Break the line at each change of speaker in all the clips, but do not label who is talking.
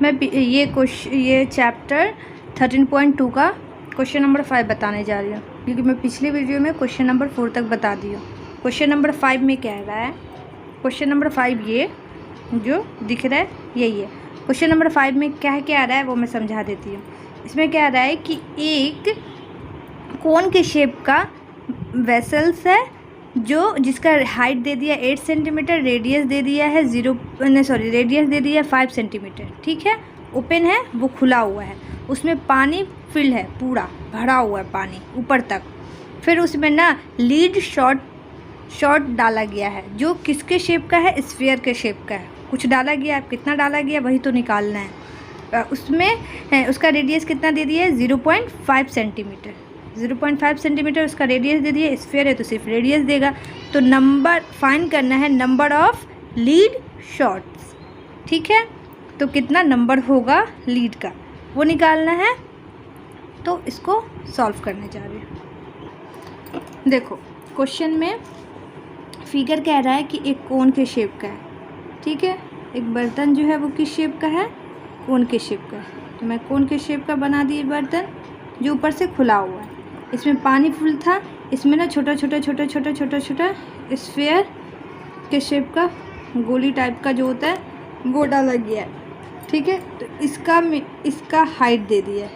मैं ये चैप्टर 13.2 का क्वेश्चन नंबर 5 बताने जा रही हूँ, क्योंकि मैं पिछले वीडियो में क्वेश्चन नंबर 4 तक बता दी हूँ। क्वेश्चन नंबर 5 में कह रहा है, क्वेश्चन नंबर 5 ये जो दिख रहा है यही है। क्वेश्चन नंबर 5 में क्या क्या आ रहा है वो मैं समझा देती हूँ। इसमें क्या आ रहा है कि एक कोन के शेप का वेसल्स है जिसका हाइट दे दिया 8 सेंटीमीटर, रेडियस दे दिया है रेडियस दे दिया है 5 सेंटीमीटर। ठीक है, ओपन है, वो खुला हुआ है, उसमें पानी फिल है, पूरा भरा हुआ है पानी ऊपर तक। फिर उसमें ना लीड शॉट डाला गया है जो किसके शेप का है, स्फीयर के शेप का है। कुछ डाला गया, कितना डाला गया वही तो निकालना है। उसमें उसका रेडियस कितना दे दिया है 0.5 सेंटीमीटर। 0.5 सेंटीमीटर उसका रेडियस दे दिया। स्फीयर है तो सिर्फ रेडियस देगा। तो नंबर फाइंड करना है, नंबर ऑफ लीड शॉट्स। ठीक है, तो कितना नंबर होगा लीड का वो निकालना है। तो इसको सॉल्व करने जा रहे हैं। देखो क्वेश्चन में फिगर कह रहा है कि एक कोन के शेप का है। ठीक है, एक बर्तन जो है वो किस शेप का है, कोन के शेप का है। तो मैं कोन के शेप का बना दी बर्तन जो ऊपर से खुला हुआ है। इसमें पानी फुल था, इसमें ना छोटा छोटा स्फीयर के शेप का गोली टाइप का जो होता है वो डाला गया है। ठीक है, तो इसका हाइट दे दिया है।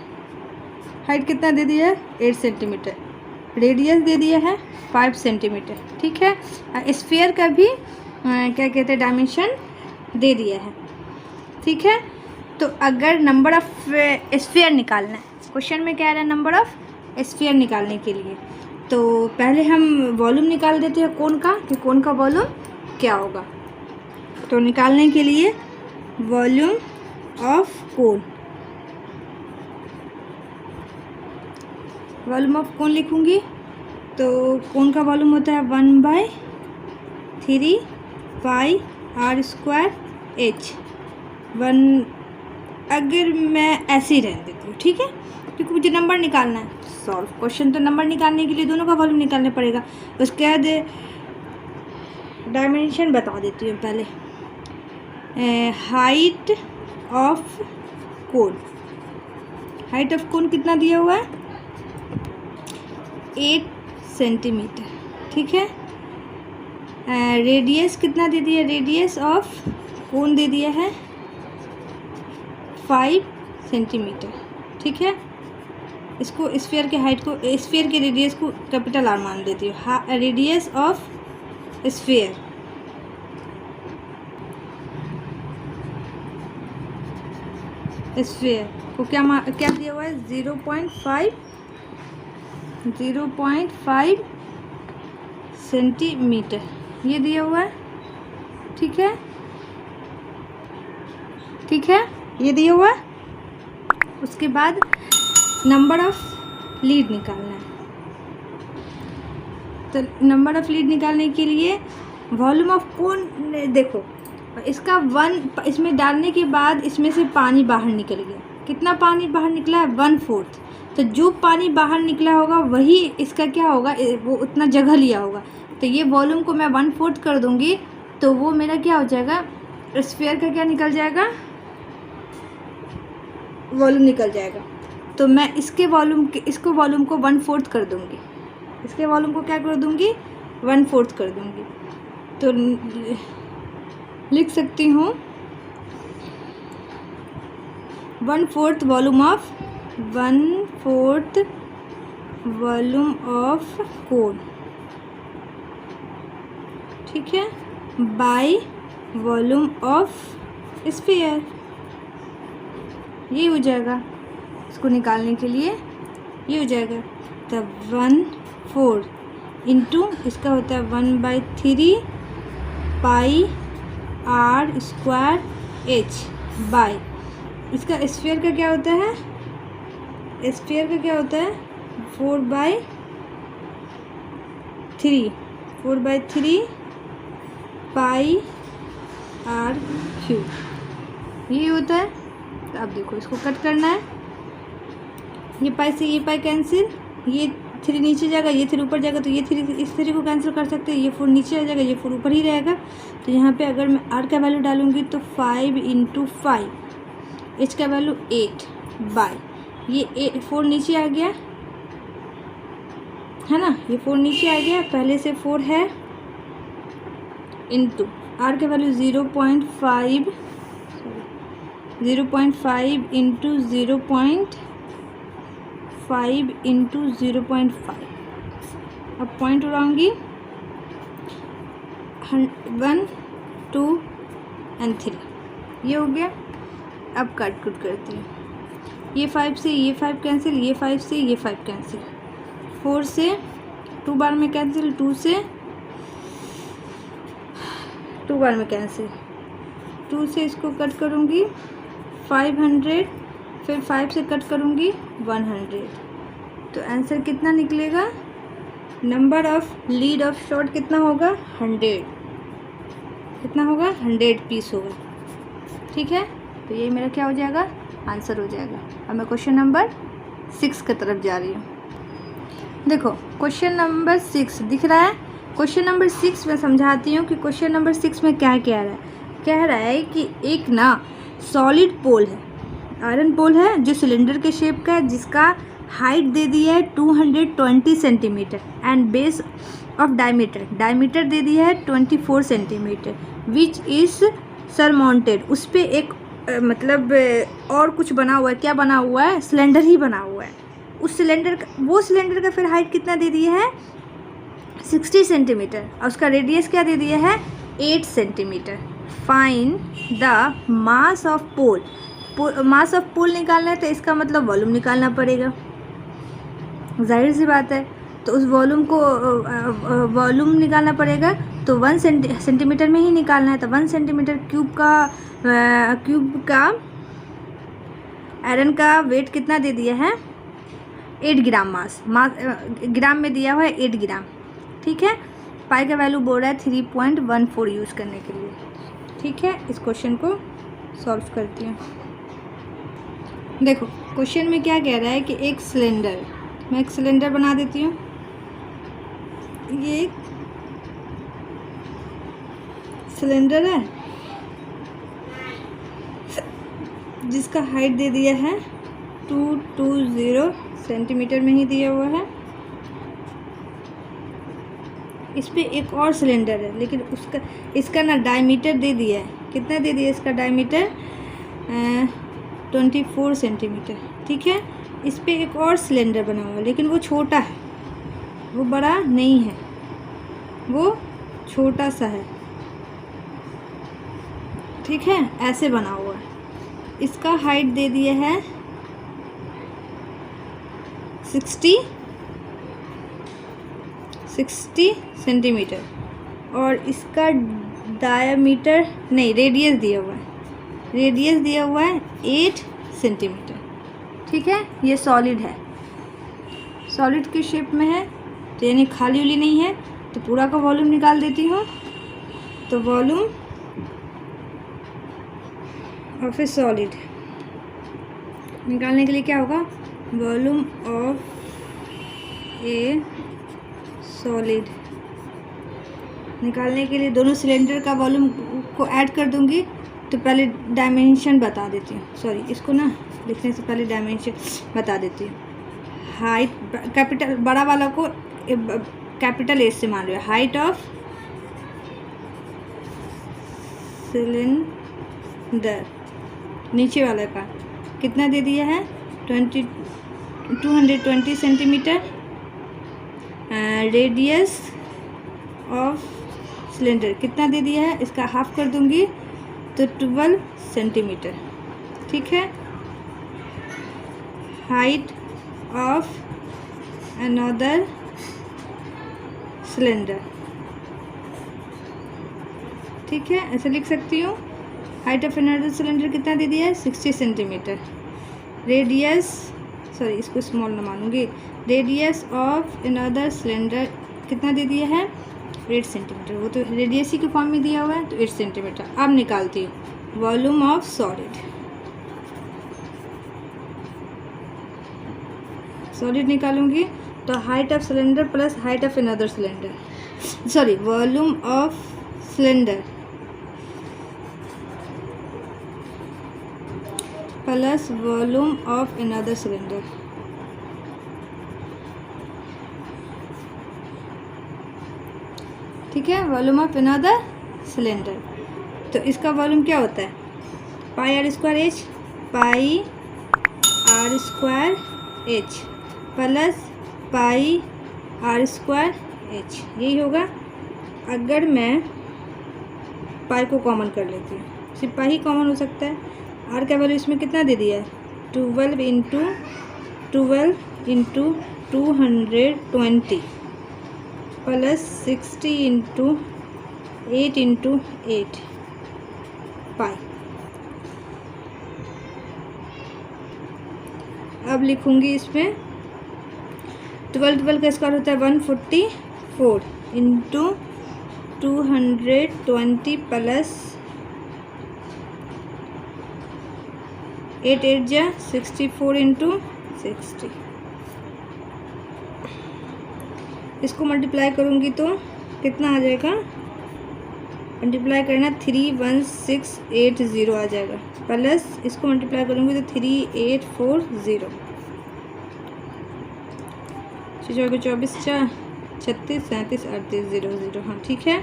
हाइट कितना दे दिया है 8 सेंटीमीटर। रेडियस दे दिया है 5 सेंटीमीटर। ठीक है, स्फीयर का भी क्या कहते हैं डायमेंशन दे दिया है। ठीक है, तो अगर नंबर ऑफ स्फीयर निकालना है, क्वेश्चन में क्या रहा है नंबर ऑफ स्फीयर निकालने के लिए, तो पहले हम वॉल्यूम निकाल देते हैं कोन का, कि कोन का वॉल्यूम क्या होगा। तो निकालने के लिए volume of cone, volume of cone लिखूंगी। तो कोन का वॉल्यूम होता है 1/3 पाई r स्क्वायर h। अगर मैं ऐसे ही रहने देती हूँ, ठीक है, क्योंकि मुझे नंबर निकालना है। सॉल्व क्वेश्चन तो नंबर निकालने के लिए दोनों का वॉल्यूम निकालना पड़ेगा। उसके बाद डायमेंशन बता देती हूँ पहले। Height of cone, height of cone कितना दिया हुआ है 8 सेंटीमीटर। ठीक है, रेडियस कितना दे दिया, रेडियस ऑफ कोन दे दिया है 5 सेंटीमीटर। ठीक है, इसको स्फीयर के हाइट को, स्फीयर के रेडियस को कैपिटल आर मान देती हूँ। रेडियस ऑफ स्फीयर को क्या दिया हुआ है 0.5 सेंटीमीटर ये दिया हुआ है। ठीक है, ये दिया हुआ है। उसके बाद नंबर ऑफ लीड निकालना है। तो नंबर ऑफ लीड निकालने के लिए वॉल्यूम ऑफ कोन, देखो इसका 1 इसमें डालने के बाद इसमें से पानी बाहर निकल गया। कितना पानी बाहर निकला है 1/4। तो जो पानी बाहर निकला होगा वही इसका क्या होगा, वो उतना जगह लिया होगा। तो ये वॉल्यूम को मैं 1/4 कर दूंगी तो वो मेरा क्या हो जाएगा, स्फीयर का क्या निकल जाएगा, वॉल्यूम निकल जाएगा। तो मैं इसको वॉल्यूम को 1/4 कर दूंगी। इसके वॉल्यूम को क्या कर दूंगी 1/4 कर दूंगी। तो लिख सकती हूँ 1/4 वॉल्यूम ऑफ कोन। ठीक है, बाय वॉल्यूम ऑफ स्फीयर, ये हो जाएगा। इसको निकालने के लिए ये हो जाएगा। तब 1/4 इंटू इसका होता है 1/3 पाई r स्क्वायर h बाय इसका स्फीयर का क्या होता है, स्फीयर का क्या होता है 4/3 पाई r क्यूब ये होता है। तो अब देखो इसको कट करना है। ये पाई से ये पाई कैंसिल, ये 3 नीचे जाएगा, ये 3 ऊपर जाएगा। तो ये 3 इस 3 को कैंसिल कर सकते हैं। ये 4 नीचे आ जाएगा, ये 4 ऊपर ही रहेगा। तो यहाँ पे अगर मैं r का वैल्यू डालूँगी तो 5 × 5 एच का वैल्यू 8 बाय ये 4 नीचे आ गया है ना, ये 4 नीचे आ गया, पहले से 4 है, इंटू आर का वैल्यू 0.5 इंटू 0.5 इंटू 0.5। अब पॉइंट उड़ाऊंगी 1 2 एंड 3, ये हो गया। अब कट करती हूँ, ये 5 से ये 5 कैंसिल, ये 5 से ये 5 कैंसिल, 4 से 2 बार में कैंसिल, 2 से 2 बार में कैंसिल, 2 से इसको कट करूँगी 500, फिर 5 से कट करूँगी 100। तो आंसर कितना निकलेगा, number of lead of shot कितना होगा 100, कितना होगा 100 पीस होगा। ठीक है, तो ये मेरा क्या हो जाएगा, आंसर हो जाएगा। अब मैं क्वेश्चन नंबर 6 की तरफ जा रही हूँ। देखो क्वेश्चन नंबर 6 दिख रहा है। क्वेश्चन नंबर 6 में समझाती हूँ कि क्वेश्चन नंबर 6 में क्या कह रहा है। कह रहा है कि एक ना सॉलिड पोल है, आयरन पोल है जो सिलेंडर के शेप का है, जिसका हाइट दे दिया है 220 centimetre and base of diameter दे दिया है 24 सेंटीमीटर, विच इज़ सरमाउंटेड। उस पर एक मतलब और कुछ बना हुआ है, क्या बना हुआ है, सिलेंडर ही बना हुआ है। उस सिलेंडर का, वो सिलेंडर का फिर हाइट कितना दे दिया है 60 सेंटीमीटर और उसका रेडियस क्या दे दिया है 8 centimetre. Find the mass of pole. Mass of pole निकालना है तो इसका मतलब वॉल्यूम निकालना पड़ेगा, जाहिर सी बात है। तो उस वॉल्यूम को वॉल्यूम निकालना पड़ेगा तो 1 सेंटीमीटर में ही निकालना है। तो 1 सेंटीमीटर क्यूब का आयरन का वेट कितना दे दिया है 8 ग्राम मास ग्राम में दिया हुआ है 8 ग्राम। ठीक है, पाई का वैल्यू बोल रहा है 3.14 यूज़ करने के लिए। ठीक है, इस क्वेश्चन को सॉल्व करती हूँ। देखो क्वेश्चन में क्या कह रहा है कि एक सिलेंडर, मैं एक सिलेंडर बना देती हूँ। ये एक सिलेंडर है जिसका हाइट दे दिया है 220 सेंटीमीटर में ही दिया हुआ है। इस पे एक और सिलेंडर है लेकिन इसका ना डायमीटर दे दिया है, कितना दे दिया इसका डायमीटर 24 सेंटीमीटर। ठीक है, इस पे एक और सिलेंडर बना हुआ है लेकिन वो छोटा है, वो बड़ा नहीं है, वो छोटा सा है। ठीक है, ऐसे बना हुआ है। इसका हाइट दे दिया है 60 सेंटीमीटर और इसका डायमीटर नहीं, रेडियस दिया हुआ है 8 सेंटीमीटर। ठीक है, ये सॉलिड है, सॉलिड के शेप में है, तो यानी खाली उली नहीं है। तो पूरा का वॉल्यूम निकाल देती हूँ। तो वॉल्यूम ऑफ ए सॉलिड निकालने के लिए क्या होगा, वॉल्यूम ऑफ ए सॉलिड निकालने के लिए दोनों सिलेंडर का वॉल्यूम को ऐड कर दूंगी। तो पहले डायमेंशन बता देती हूँ, सॉरी इसको ना लिखने से पहले डायमेंशन बता देती हूँ। हाइट कैपिटल बड़ा वाला को कैपिटल एस से मान रहे हो। हाइट ऑफ सिलेंडर नीचे वाला का कितना दे दिया है 220 सेंटीमीटर। रेडियस ऑफ सिलेंडर कितना दे दिया है, इसका हाफ कर दूंगी तो 12 सेंटीमीटर। ठीक है, हाइट ऑफ अनदर सिलेंडर। ठीक है, ऐसे लिख सकती हूँ। हाइट ऑफ अनदर सिलेंडर कितना दे दिया है 60 सेंटीमीटर। रेडियस, सॉरी इसको स्मॉल ना मानूंगी, रेडियस ऑफ अनदर सिलेंडर कितना दे दिया है 8 सेंटीमीटर। वो तो रेडियस ही के फॉर्म में दिया हुआ है तो 8 सेंटीमीटर। अब निकालती हूँ वॉल्यूम ऑफ सॉलिड निकालूंगी तो height of cylinder plus height of another cylinder, sorry volume of cylinder plus volume of another cylinder. ठीक है, वॉल्यूम ऑफ अनदर सिलेंडर। तो इसका वॉल्यूम क्या होता है, pi R square H, pi R square H plus pi R square H, यही होगा। अगर मैं पाई को कॉमन कर लेती हूँ, सिर्फ पाई ही कॉमन हो सकता है। आर का वैल्यू इसमें कितना दे दिया है, 12 इंटू 220 प्लस 60 इंटू 8 पाई। अब लिखूंगी इसमें 12 का स्क्वायर होता है 144 इंटू 220 प्लस 8 जा 64 इंटू 60। इसको मल्टीप्लाई करूँगी तो कितना आ जाएगा, मल्टीप्लाई करना 31680 आ जाएगा, प्लस इसको मल्टीप्लाई करूँगी तो 3840, 24 4 36 37 38 00। हाँ ठीक है।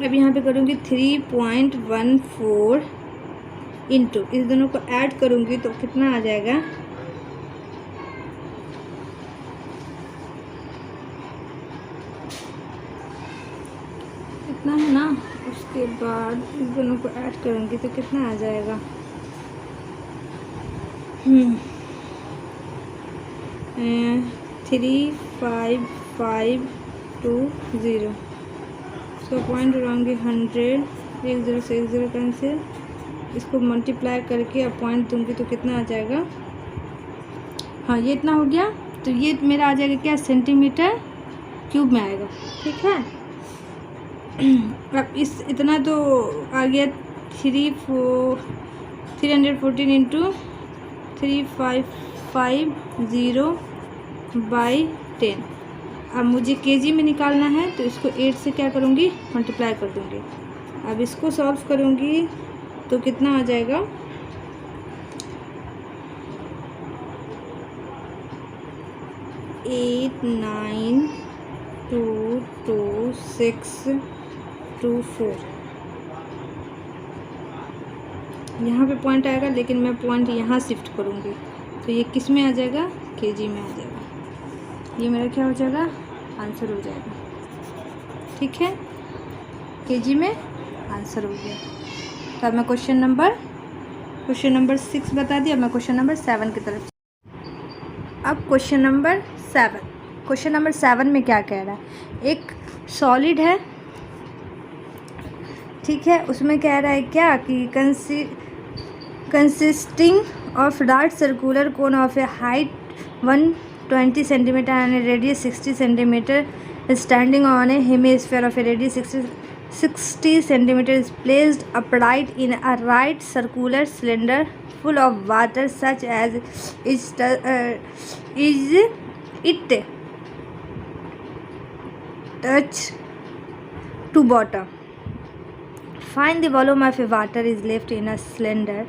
अब यहाँ पे करूँगी 3.14 इंटू, इस दोनों को ऐड करूँगी तो कितना आ जाएगा, इतना है ना। उसके बाद इस दोनों को ऐड करूँगी तो कितना आ जाएगा, 35520। इसका पॉइंट उड़ाऊँगी 100, 1 0 से 1 0 कैंसिल, इसको मल्टीप्लाई करके अब पॉइंट दूँगी तो कितना आ जाएगा। हाँ ये इतना हो गया, तो ये मेरा आ जाएगा क्या, सेंटीमीटर क्यूब में आएगा। ठीक है। अब इस इतना तो आ गया 314 इंटू 3550/10। अब मुझे केजी में निकालना है तो इसको 8 से क्या करूँगी, मल्टीप्लाई कर दूँगी। अब इसको सॉल्व करूँगी तो कितना आ जाएगा, 89222624। यहाँ पे पॉइंट आएगा, लेकिन मैं पॉइंट यहाँ शिफ्ट करूँगी तो ये किस में आ जाएगा, केजी में आ जाएगा। ये मेरा क्या हो जाएगा, आंसर हो जाएगा। ठीक है, केजी में आंसर हो गया। तो अब मैं क्वेश्चन नंबर 6 बता दिया। मैं क्वेश्चन नंबर 7 की तरफ। अब क्वेश्चन नंबर 7 में क्या कह रहा है, एक सॉलिड है, ठीक है, उसमें कह रहा है क्या कि consisting of dark circular cone of A height 120 centimetre and A radius 60 centimetre standing on A hemisphere of A radius 60 centimeter is placed upright in a right circular cylinder full of water such as is it touch to bottom. Find the volume of a water is left in a cylinder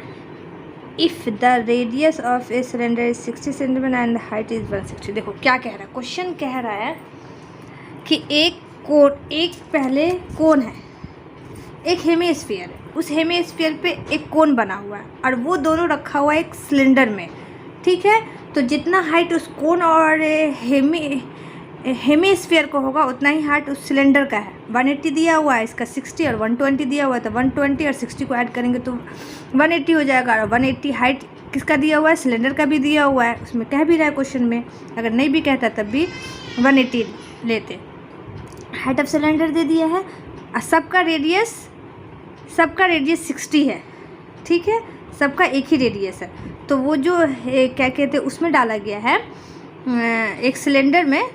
if the radius of a cylinder is 60 centimeter and the height is 160। देखो क्या कह रहा है, question कह रहा है कि एक पहले कोन है, एक हेमिस्फीयर है, उस हेमिस्फीयर पे एक कोन बना हुआ है और वो दोनों रखा हुआ है एक सिलेंडर में। ठीक है, तो जितना हाइट उस कोन और हेमिस्फीयर को होगा उतना ही हाइट उस सिलेंडर का है। 180 दिया हुआ है, इसका 60 और 120 दिया हुआ है, तो 120 और 60 को ऐड करेंगे तो 180 हो जाएगा। और 180 हाइट किसका दिया हुआ है, सिलेंडर का भी दिया हुआ है, उसमें कह भी रहा है क्वेश्चन में। अगर नहीं भी कहता तब भी 180 लेते। हाइट ऑफ सिलेंडर दे दिया है और सबका रेडियस 60 है। ठीक है, सबका एक ही रेडियस है। तो वो जो है क्या कहते हैं, उसमें डाला गया है एक सिलेंडर में,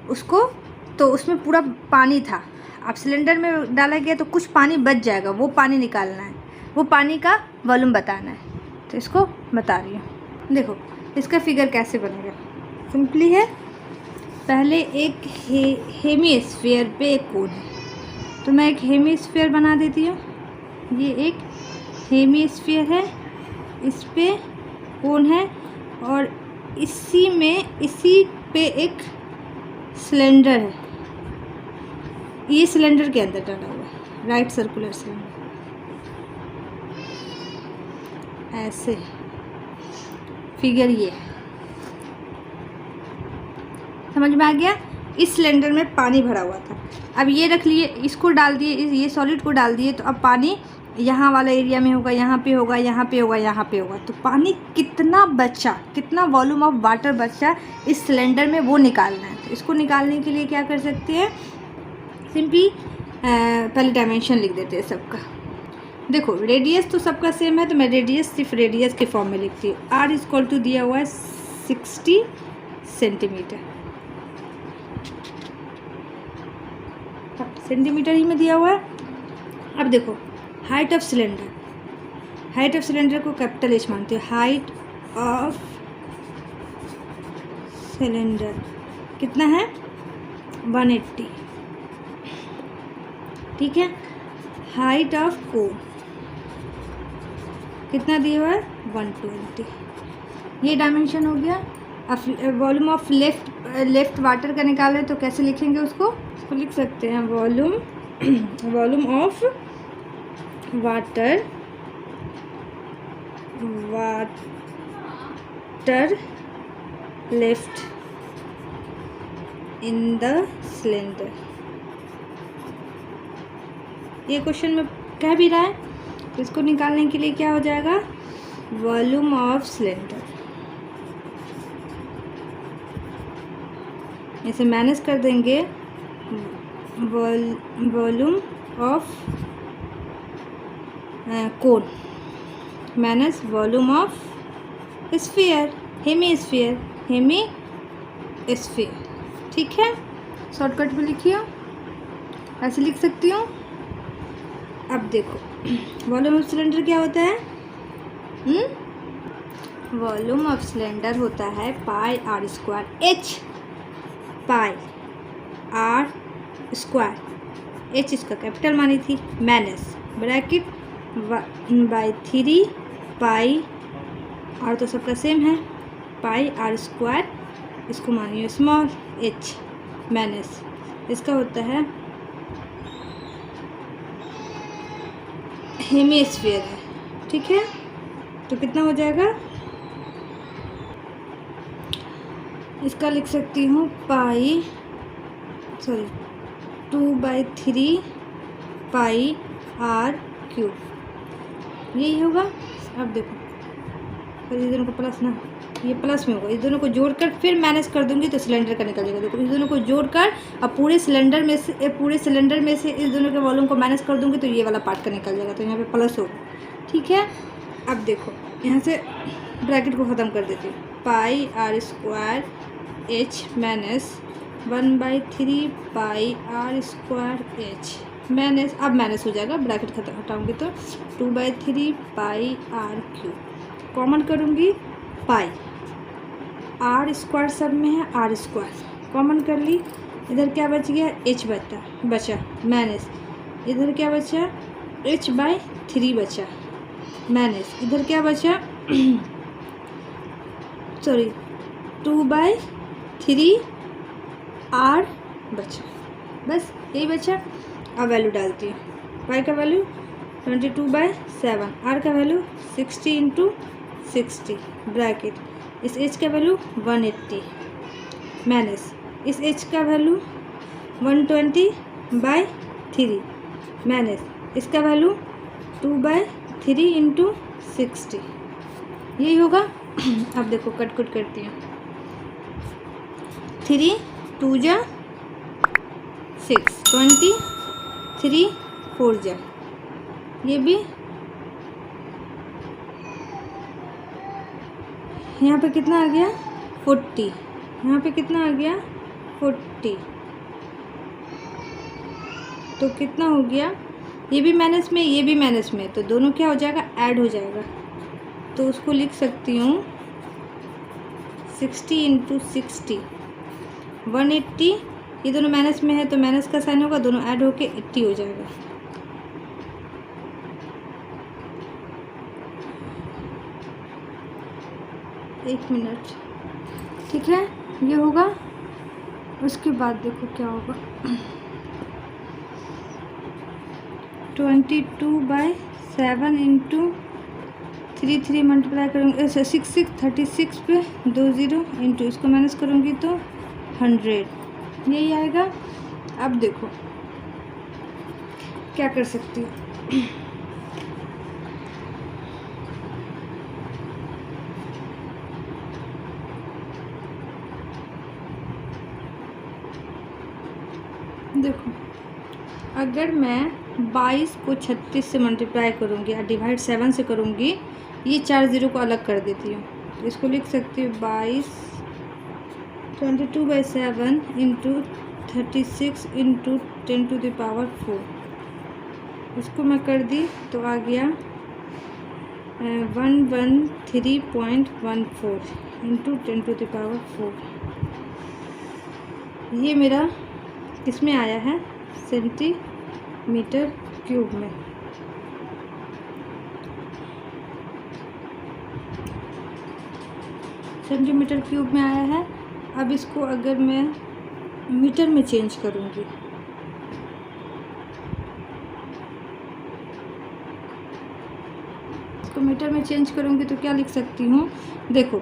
उसको तो उसमें पूरा पानी था। अब सिलेंडर में डाला गया तो कुछ पानी बच जाएगा, वो पानी निकालना है, वो पानी का वॉल्यूम बताना है। तो इसको बता रही हूँ। देखो इसका फिगर कैसे बनेगा, सिंपली है। पहले एक हेमिस्फीयर पे एक कोन है, तो मैं एक हेमिस्फीयर बना देती हूँ। ये एक हेमिस्फीयर है इस पे कोन है और इसी पे एक सिलेंडर है, ये सिलेंडर के अंदर डाला हुआ है, राइट सर्कुलर सिलेंडर। ऐसे फिगर ये है, समझ में आ गया। इस सिलेंडर में पानी भरा हुआ था, अब ये रख लिए, इसको डाल दिए, ये सॉलिड को डाल दिए, तो अब पानी यहाँ वाला एरिया में होगा, यहाँ पे होगा, यहाँ पे होगा, यहाँ पे होगा। तो पानी कितना बचा, कितना वॉल्यूम ऑफ वाटर बचा इस सिलेंडर में, वो निकालना है। तो इसको निकालने के लिए क्या कर सकते हैं, सिंपली पहले डायमेंशन लिख देते हैं सबका। देखो रेडियस तो सबका सेम है, तो मैं रेडियस सिर्फ रेडियस के फॉर्म में लिखती हूँ। आर इक्वल टू दिया हुआ है 60 सेंटीमीटर, सेंटीमीटर ही में दिया हुआ है। अब देखो height of cylinder, height of cylinder को कैपिटल एच मानते हो। हाइट ऑफ सिलेंडर कितना है, 180, ठीक है। हाइट ऑफ कोन कितना दिया हुआ है, 120। ये डायमेंशन हो गया। अब वॉल्यूम ऑफ लेफ्ट वाटर का निकाल रहे तो कैसे लिखेंगे उसको लिख सकते हैं, volume of water left in the cylinder. ये क्वेश्चन में कह भी रहा है, तो इसको निकालने के लिए क्या हो जाएगा, वॉल्यूम ऑफ सिलेंडर, इसे मैनेज कर देंगे, volume of cone minus volume of sphere, hemisphere, ठीक है। शॉर्टकट में लिखिए, ऐसे लिख सकती हूँ। अब देखो वॉल्यूम ऑफ सिलेंडर क्या होता है, वॉल्यूम ऑफ सिलेंडर होता है pi R square, H pi R square, H इसका कैपिटल मानी थी, minus bracket by 3 pi R तो सबका सेम है, पाई आर स्क्वायर, इसको मानिए स्मॉल एच, माइनस इसका होता है हेमीस्फीयर है, ठीक है। तो कितना हो जाएगा, इसका लिख सकती हूँ पाई 2/3 पाई आर क्यूब, यही होगा। अब देखो पर इस दोनों को प्लस ना, ये प्लस में होगा, इस दोनों को जोड़कर फिर माइनस कर दूंगी तो सिलेंडर का निकल जाएगा। देखो इस दोनों को जोड़कर अब पूरे सिलेंडर में से इस दोनों के वॉल्यूम को माइनस कर दूंगी तो ये वाला पार्ट का निकल जाएगा, तो यहाँ पे प्लस होगा, ठीक है। अब देखो यहाँ से ब्रैकेट को ख़त्म कर देती हूँ, pi R square H minus 1/3 pi R square H minus, अब माइनस हो जाएगा, ब्रैकेट खत्म हटाऊँगी तो 2/3 पाई आर क्यूब, कॉमन करूँगी पाई, आर स्क्वायर सब में है, आर स्क्वायर कॉमन कर ली, इधर क्या बच गया, एच बचा माइनस, इधर क्या बचा, h/3 बचा माइनस, इधर क्या बचा 2/3 आर बचा, बस यही बचा। अब वैल्यू डालती हूँ, पाई का वैल्यू 22/7, आर का वैल्यू 60 × 60 ब्रैकेट, इस एच का वैल्यू 180 माइनस इस एच का वैल्यू 120/3 माइनस इसका वैल्यू 2/3 × 60, यही होगा। अब देखो कट करती हूँ, 3 2 जा 6, 20 3 4 जा, ये भी यहाँ पे कितना आ गया 40, यहाँ पे कितना आ गया 40, तो कितना हो गया, ये भी माइनस में ये भी माइनस में, तो दोनों क्या हो जाएगा, ऐड हो जाएगा। तो उसको लिख सकती हूँ 60 × 60 180, ये दोनों माइनस में है तो माइनस का साइन होगा, दोनों ऐड होके 80 हो जाएगा। 1 मिनट, ठीक है, ये होगा। उसके बाद देखो क्या होगा, 22/7 इंटू 3 मल्टीप्लाई करूँगी 36 पे 2 0 इंटू इसको माइनस करूँगी तो 100, यही आएगा। अब देखो क्या कर सकती हूँ, देखो अगर मैं 22 को 36 से मल्टीप्लाई करूँगी या डिवाइड 7 से करूँगी, ये 4 0 को अलग कर देती हूँ, इसको लिख सकती हूँ 22/7 इंटू 36 इंटू 10⁴। इसको मैं कर दी तो आ गया 113.14 इंटू 10⁴। ये मेरा किसमें आया है, सेंटीमीटर क्यूब में। सेंटीमीटर क्यूब में आया है। अब इसको अगर मैं मीटर में चेंज करूँगी, इसको मीटर में चेंज करूँगी तो क्या लिख सकती हूँ, देखो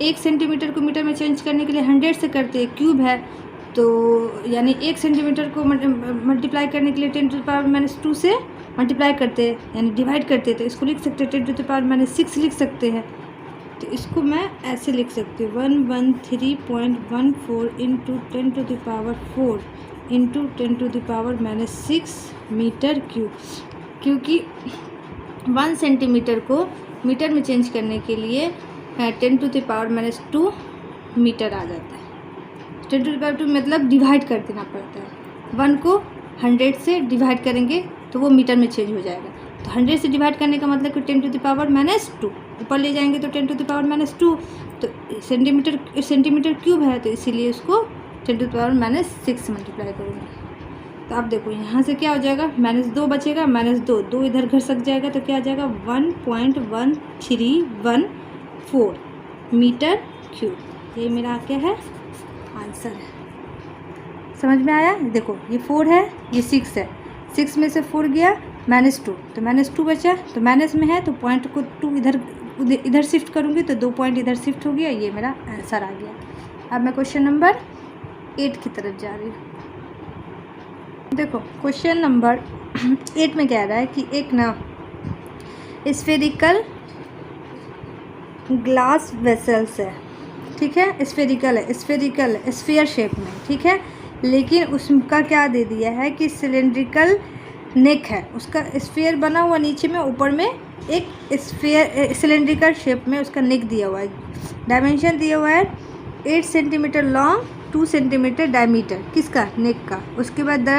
1 सेंटीमीटर को मीटर में चेंज करने के लिए 100 से करते हैं, क्यूब है तो यानी 1 सेंटीमीटर को मल्टीप्लाई करने के लिए 10⁻⁻2 से मल्टीप्लाई करते हैं, यानी डिवाइड करते हैं, तो इसको लिख सकते हैं 10⁻⁻6 लिख सकते हैं। तो इसको मैं ऐसे लिख सकती हूँ 113.14 इंटू 10⁴ इंटू 10⁻⁻6 मीटर क्यूब, क्योंकि 1 सेंटीमीटर को मीटर में चेंज करने के लिए 10⁻⁻2 मीटर आ जाता है। 10⁻2 मतलब डिवाइड कर देना पड़ता है, 1 को 100 से डिवाइड करेंगे तो वो मीटर में चेंज हो जाएगा। तो 100 से डिवाइड करने का मतलब कि 10⁻⁻2 ऊपर ले जाएंगे तो 10⁻⁻2, तो सेंटीमीटर क्यूब है तो इसीलिए उसको 10⁻⁻6 से मल्टीप्लाई करूँगी। तो आप देखो यहाँ से क्या हो जाएगा, -2 बचेगा, -2 इधर घर सक जाएगा तो क्या आ जाएगा 1.1314 मीटर क्यूब। ये मेरा क्या है, आंसर है। समझ में आया? देखो ये 4 है, ये 6 है, 6 में से 4 गया -2 तो -2 बचा, तो माइनस में है तो पॉइंट को 2 इधर शिफ्ट करूँगी तो 2 पॉइंट इधर शिफ्ट हो गया, ये मेरा आंसर आ गया। अब मैं क्वेश्चन नंबर 8 की तरफ जा रही हूँ। देखो क्वेश्चन नंबर 8 में कह रहा है कि एक ना स्फेरिकल ग्लास वेसल्स है, ठीक है, स्फेरिकल है, स्फीयर शेप में, ठीक है, लेकिन उसका क्या दे दिया है कि सिलेंड्रिकल नेक है, उसका स्फीयर बना हुआ नीचे में, ऊपर में एक स्फीयर सिलेंड्रिकल शेप में उसका नेक दिया हुआ है। डायमेंशन दिया हुआ है 8 सेंटीमीटर लॉन्ग, 2 सेंटीमीटर डायमीटर, किसका, नेक का। उसके बाद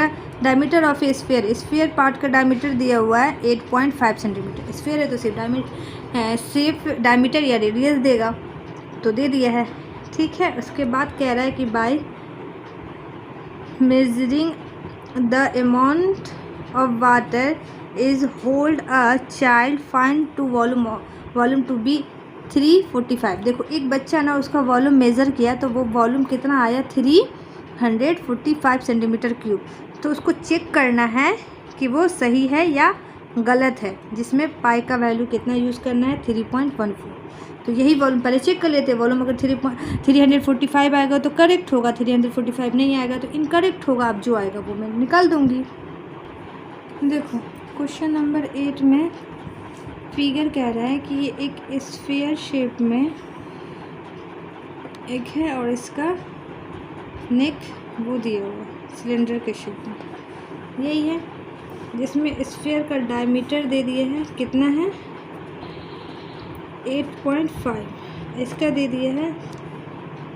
diameter of A sphere part का डायमीटर दिया हुआ है 8.5 सेंटीमीटर। स्फीयर है तो सिर्फ डायमीटर या रेडियस देगा, तो दे दिया है, ठीक है। उसके बाद कह रहा है कि by measuring the amount of water is hold a child find to volume to be 345। देखो एक बच्चा ना उसका वॉल्यूम मेज़र किया तो वो वॉल्यूम कितना आया 345 सेंटीमीटर क्यूब। तो उसको चेक करना है कि वो सही है या गलत है, जिसमें पाई का वैल्यू कितना यूज़ करना है 3.14। तो यही वॉल्यूम पहले चेक कर लेते हैं। वॉल्यूम अगर 345 आएगा तो करेक्ट होगा, 345 नहीं आएगा तो इनकरेक्ट होगा। अब जो आएगा वो मैं निकाल दूँगी। देखो क्वेश्चन नंबर 8 में फिगर कह रहा है कि ये एक स्फीयर शेप में एक है और इसका नेक वो दिया हुआ सिलेंडर के शेप में, यही है, जिसमें स्फीयर का डायमीटर दे दिया है कितना है 8.5, इसका दे दिया है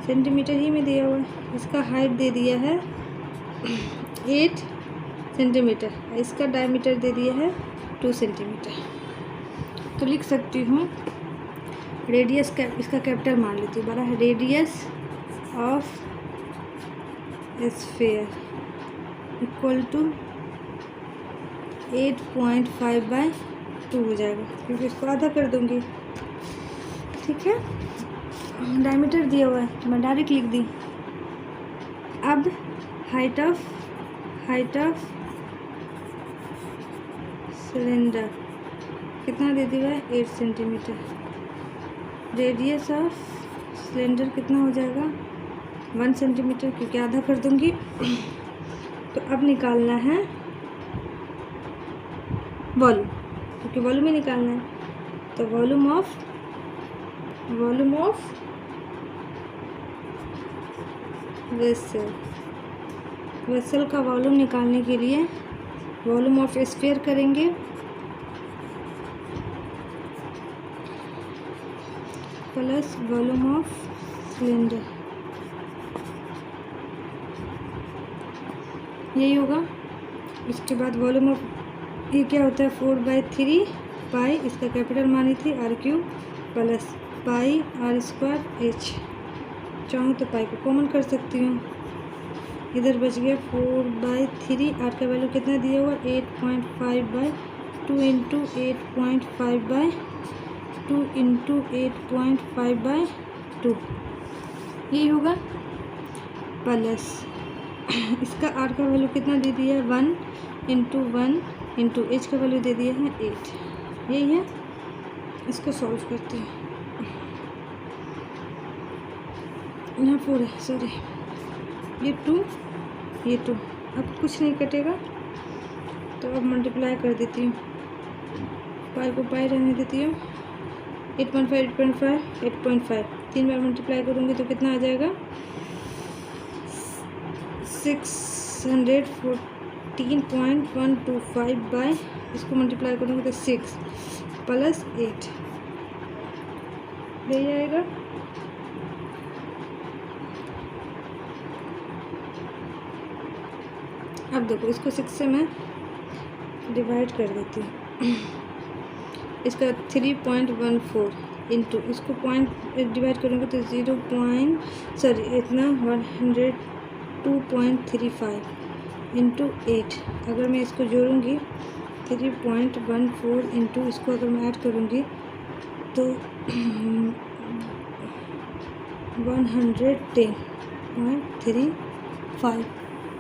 सेंटीमीटर ही में दिया हुआ है, इसका हाइट दे दिया है 8 सेंटीमीटर, इसका डायमीटर दे दिया है 2 सेंटीमीटर। तो लिख सकती हूँ रेडियस इसका कैपिटल मान लेती हूँ, बड़ा है, radius of sphere equal to 8.5/2 हो जाएगा, क्योंकि इसको आधा कर दूँगी, ठीक है। डायमीटर दिया हुआ है तो मैं डायरेक्ट लिख दी। अब हाइट ऑफ सिलेंडर कितना दे दिया है 8 सेंटीमीटर। रेडियस ऑफ सिलेंडर कितना हो जाएगा 1 सेंटीमीटर, क्योंकि आधा कर दूंगी। तो अब निकालना है वॉल्यूम, क्योंकि वॉल्यूम ही निकालना है। तो वॉल्यूम ऑफ वेसल का वॉल्यूम निकालने के लिए वॉल्यूम ऑफ स्फीयर करेंगे प्लस वॉल्यूम ऑफ सिलेंडर, यही होगा। इसके बाद वॉल्यूम ऑफ ये क्या होता है 4/3 पाई, इसका कैपिटल मानी थी r³ प्लस पाई r²h। चाहूँ तो पाई को कॉमन कर सकती हूँ, इधर बच गया 4/3। r का वैल्यू कितना दिया हुआ 8.5/2 इंटू 8.5/2 इंटू 8.5/2, यही होगा। प्लस इसका r का वैल्यू कितना दे दिया है 1 इंटू 1 इंटू h का वैल्यू दे दिया है 8, यही है। इसको सॉल्व करते हैं। यहाँ 4 है, सॉरी ये 2 अब कुछ नहीं कटेगा, तो अब मल्टीप्लाई कर देती हूँ। पाई को पाई रहने देती हूँ। 8.5 3 बार मल्टीप्लाई करूँगी तो कितना आ जाएगा 614.125 बाई, इसको मल्टीप्लाई करूँगी तो 6 प्लस 8 ले जाएगा। अब देखो इसको 6 से मैं डिवाइड कर देती हूँ। इसका 3.14 इंटू इसको पॉइंट डिवाइड करूँगी तो 102.35 इंटू 8। अगर मैं इसको जोड़ूँगी 3.14 इंटू इसको अगर मैं ऐड करूँगी तो 110.35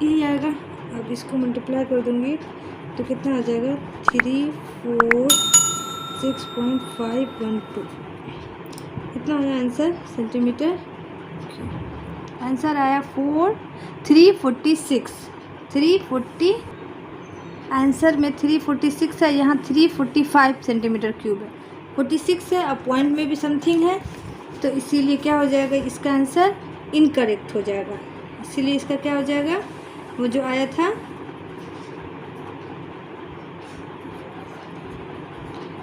ये आएगा। अब इसको मल्टीप्लाई कर दूँगी तो कितना आ जाएगा 346.512, इतना आया आंसर सेंटीमीटर। आंसर आया 340 आंसर में 346 है, यहाँ 345 सेंटीमीटर क्यूब है। 46 है, अब पॉइंट में भी समथिंग है, तो इसीलिए क्या हो जाएगा इसका आंसर इनकरेक्ट हो जाएगा। इसीलिए इसका क्या हो जाएगा वो जो आया था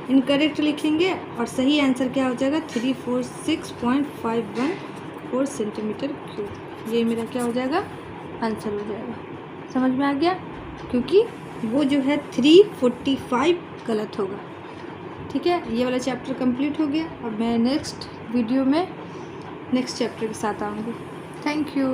इनकरेक्ट लिखेंगे और सही आंसर क्या हो जाएगा 346.514 सेंटीमीटर क्यूब। ये मेरा क्या हो जाएगा आंसर हो जाएगा। समझ में आ गया, क्योंकि वो जो है 345 गलत होगा। ठीक है, ये वाला चैप्टर कंप्लीट हो गया। अब मैं नेक्स्ट वीडियो में नेक्स्ट चैप्टर के साथ आऊँगी। Thank you.